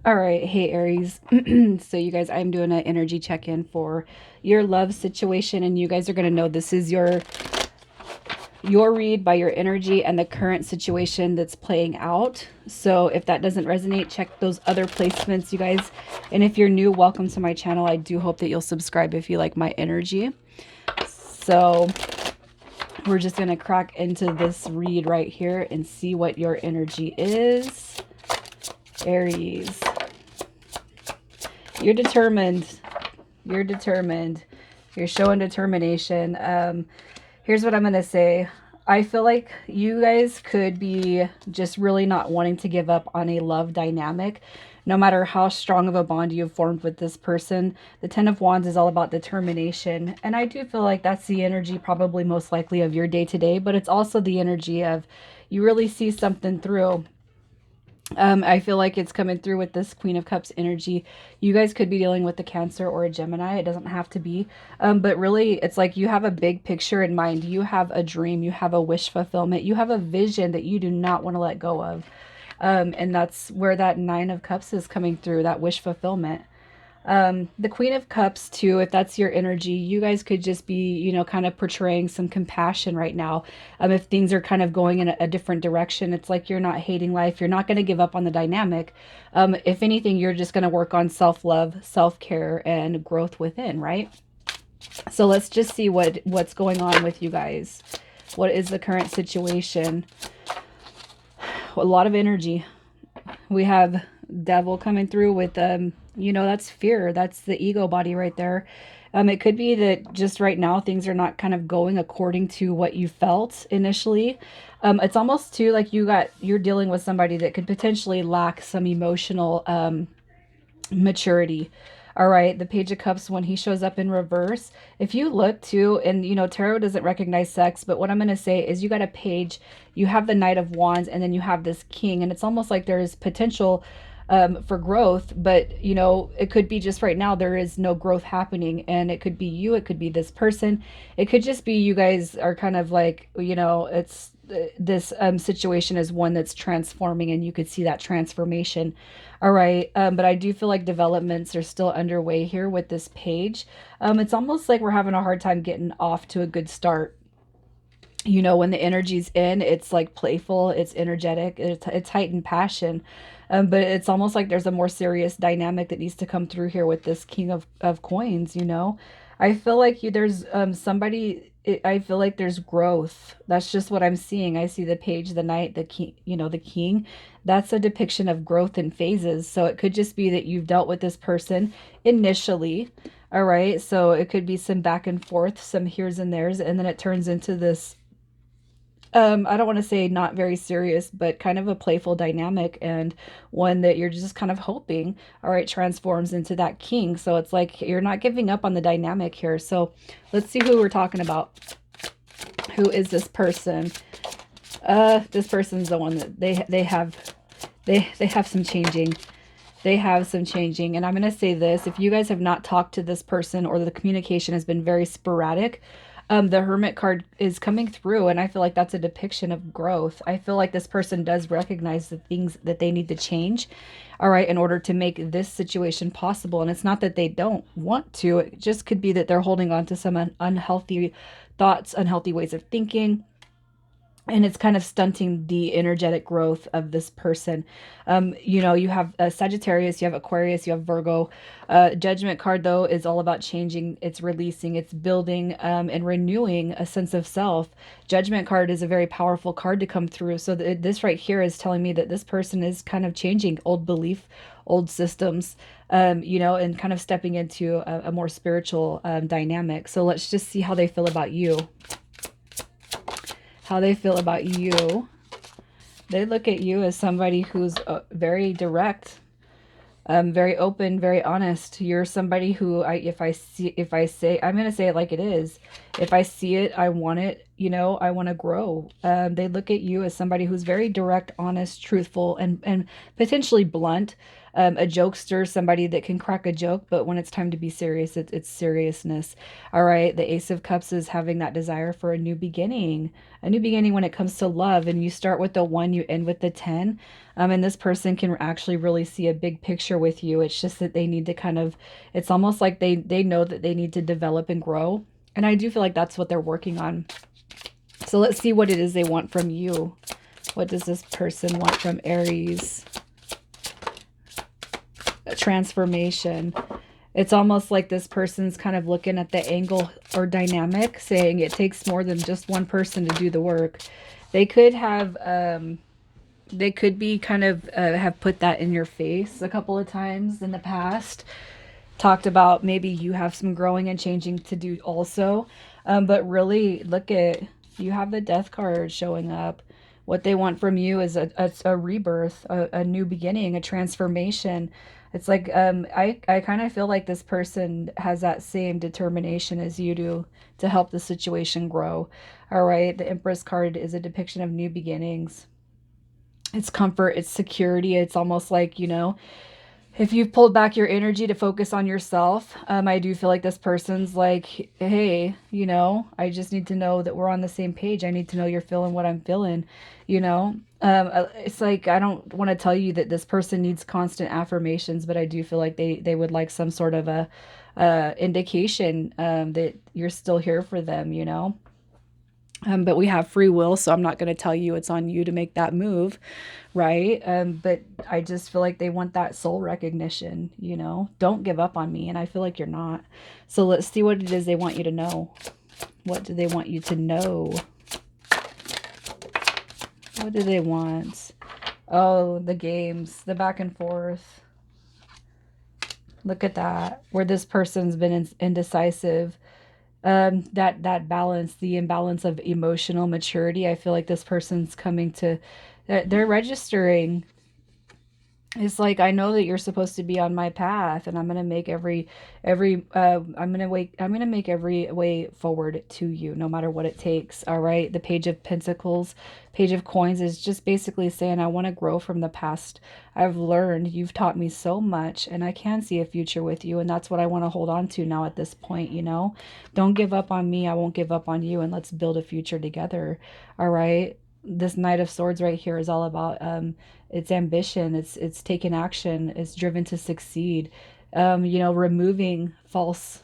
All right, hey Aries. So you guys, I'm doing an energy check-in for your love situation, and you guys are gonna know this is your read by your energy and the current situation that's playing out. So if that doesn't resonate, check those other placements, you guys. And if you're new, welcome to my channel. I do hope that you'll subscribe if you like my energy. So we're just gonna crack into this read right here and see what your energy is, Aries. You're determined. You're determined. You're showing determination. Here's what I'm going to say. I feel like you guys could be just really not wanting to give up on a love dynamic. No matter how strong of a bond you've formed with this person, the Ten of Wands is all about determination. And I do feel like that's the energy probably most likely of your day to day, but it's also the energy of you really see something through. I feel like it's coming through with this Queen of Cups energy. You guys could be dealing with a Cancer or a Gemini. It doesn't have to be. But really, it's like you have a big picture in mind. You have a dream. You have a wish fulfillment. You have a vision that you do not want to let go of. And that's where that Nine of Cups is coming through, that wish fulfillment. The Queen of Cups too, if that's your energy, you guys could just be, kind of portraying some compassion right now. If things are kind of going in a different direction, it's like you're not hating life. You're not going to give up on the dynamic. If anything, you're just going to work on self-love, self-care, and growth within, right? So let's just see what's going on with you guys. What is the current situation? A lot of energy. We have Devil coming through with that's fear. That's the ego body right there. It could be that just right now things are not kind of going according to what you felt initially. It's almost too like you're dealing with somebody that could potentially lack some emotional maturity. All right, the Page of Cups, when he shows up in reverse, if you look too, and tarot doesn't recognize sex, but what I'm going to say is you got a page, you have the Knight of Wands, and then you have this King, and it's almost like there's potential for growth, but it could be just right now there is no growth happening, and it could be you, it could be this person, it could just be you guys are kind of like, it's this situation is one that's transforming, and you could see that transformation. All right, but I do feel like developments are still underway here with this page. It's almost like we're having a hard time getting off to a good start. When the energy's in, it's like playful, it's energetic, it's heightened passion. But it's almost like there's a more serious dynamic that needs to come through here with this King of Coins. I feel like there's somebody, I feel like there's growth. That's just what I'm seeing. I see the page, the knight, the king, the king. That's a depiction of growth in phases. So it could just be that you've dealt with this person initially. All right. So it could be some back and forth, some here's and there's, and then it turns into this I don't want to say not very serious, but kind of a playful dynamic, and one that you're just kind of hoping, all right, transforms into that king. So it's like you're not giving up on the dynamic here. So let's see who we're talking about. Who is this person? This person's the one that they have some changing. They have some changing. And I'm going to say this, if you guys have not talked to this person or the communication has been very sporadic, the Hermit card is coming through, and I feel like that's a depiction of growth. I feel like this person does recognize the things that they need to change, all right, in order to make this situation possible. And it's not that they don't want to, it just could be that they're holding on to some unhealthy thoughts, unhealthy ways of thinking, and it's kind of stunting the energetic growth of this person. You have Sagittarius, you have Aquarius, you have Virgo. Judgment card, though, is all about changing, it's releasing, it's building, and renewing a sense of self. Judgment card is a very powerful card to come through. So this right here is telling me that this person is kind of changing old belief, old systems, and kind of stepping into a more spiritual dynamic. So let's just see how they feel about you. How they feel about you. They look at you as somebody who's very direct, very open, very honest. You're somebody who, if I say, I'm going to say it like it is. If I see it, I want it, you know, I want to grow. They look at you as somebody who's very direct, honest, truthful, and potentially blunt. A jokester, somebody that can crack a joke, but when it's time to be serious, it's seriousness. All right. The Ace of Cups is having that desire for a new beginning when it comes to love. And you start with the 1, you end with the 10. And this person can actually really see a big picture with you. It's just that they need to kind of, it's almost like they know that they need to develop and grow. And I do feel like that's what they're working on. So let's see what it is they want from you. What does this person want from Aries? A transformation. It's almost like this person's kind of looking at the angle or dynamic, saying it takes more than just one person to do the work. They could have, they could be kind of have put that in your face a couple of times in the past. Talked about maybe you have some growing and changing to do also. But really, look at, you have the Death card showing up. What they want from you is a rebirth, a new beginning, a transformation. It's like, I kind of feel like this person has that same determination as you do to help the situation grow. All right. The Empress card is a depiction of new beginnings. It's comfort, it's security. It's almost like, you know, if you've pulled back your energy to focus on yourself, I do feel like this person's like, hey, you know, I just need to know that we're on the same page. I need to know you're feeling what I'm feeling, you know. It's like, I don't want to tell you that this person needs constant affirmations, but I do feel like they would like some sort of a indication that you're still here for them, you know. But we have free will, so I'm not going to tell you it's on you to make that move, right? But I just feel like they want that soul recognition, you know? Don't give up on me, and I feel like you're not. So let's see what it is they want you to know. What do they want you to know? What do they want? Oh, the games, the back and forth. Look at that, where this person's been indecisive. That balance, the imbalance of emotional maturity. I feel like this person's coming to, they're registering. It's like, I know that you're supposed to be on my path, and I'm gonna make I'm gonna make every way forward to you, no matter what it takes. All right. The Page of Pentacles, Page of Coins is just basically saying, I want to grow from the past. I've learned, you've taught me so much, and I can see a future with you, and that's what I want to hold on to now at this point, you know? Don't give up on me, I won't give up on you, and let's build a future together. All right. This Knight of Swords right here is all about it's ambition, it's taking action, it's driven to succeed. You know, removing false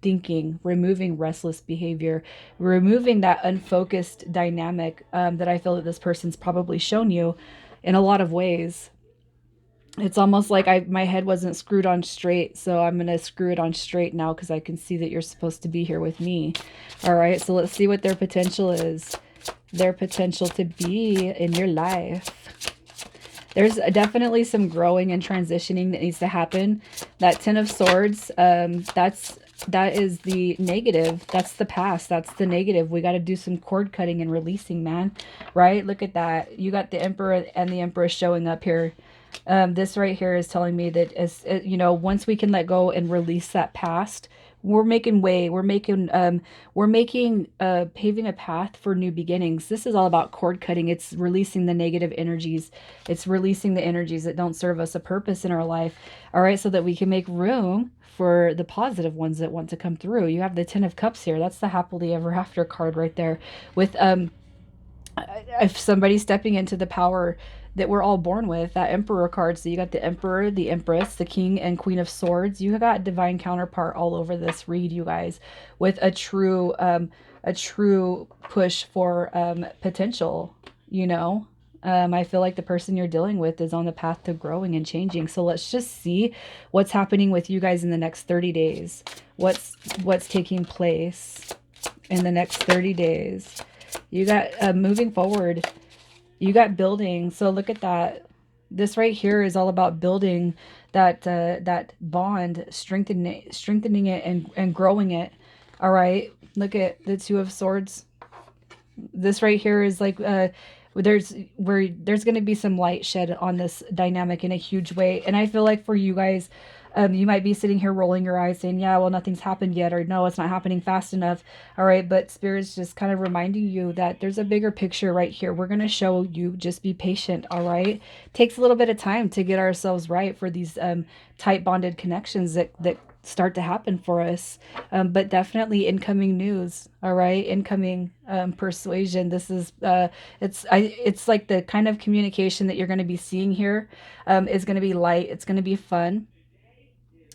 thinking, removing restless behavior, removing that unfocused dynamic that I feel that this person's probably shown you in a lot of ways. It's almost like my head wasn't screwed on straight, so I'm going to screw it on straight now because I can see that you're supposed to be here with me. All right, so let's see what their potential is. Their potential to be in your life. There's definitely some growing and transitioning that needs to happen. That Ten of Swords, that is the negative. That's the past. That's the negative. We got to do some cord cutting and releasing, man. Right? Look at that. You got the Emperor and the Empress showing up here. This right here is telling me that, as you know, once we can let go and release that past, we're making way. We're making paving a path for new beginnings. This is all about cord cutting. It's releasing the negative energies. It's releasing the energies that don't serve us a purpose in our life. All right, so that we can make room for the positive ones that want to come through. You have the Ten of Cups here. That's the happily ever after card right there. With if somebody's stepping into the power that we're all born with, that Emperor card. So you got the Emperor, the Empress, the King and Queen of Swords. You got divine counterpart all over this read, you guys, with a true push for potential, you know. I feel like the person you're dealing with is on the path to growing and changing. So let's just see what's happening with you guys in the next 30 days. What's taking place in the next 30 days. You got moving forward. You got building. So look at that. This right here is all about building that bond, strengthening it and growing it. All right. Look at the Two of Swords. This right here is like there's going to be some light shed on this dynamic in a huge way. And I feel like for you guys, you might be sitting here rolling your eyes saying, yeah, well, nothing's happened yet, or no, it's not happening fast enough. All right. But Spirit's just kind of reminding you that there's a bigger picture right here. We're going to show you, just be patient. All right. Takes a little bit of time to get ourselves right for these tight bonded connections that start to happen for us. But definitely incoming news. All right. Incoming persuasion. This is, it's like the kind of communication that you're going to be seeing here is going to be light. It's going to be fun.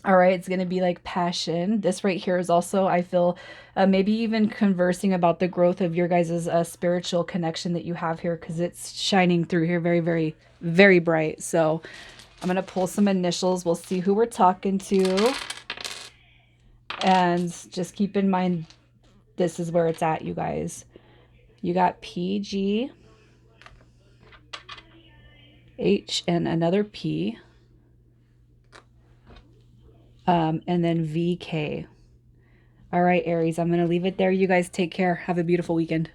All right, it's going to be like passion. This right here is also, I feel, maybe even conversing about the growth of your guys' spiritual connection that you have here, because it's shining through here very, very, very bright. So I'm going to pull some initials. We'll see who we're talking to. And just keep in mind, this is where it's at, you guys. You got PG, H, and another P, and then VK. All right, Aries, I'm going to leave it there. You guys take care. Have a beautiful weekend.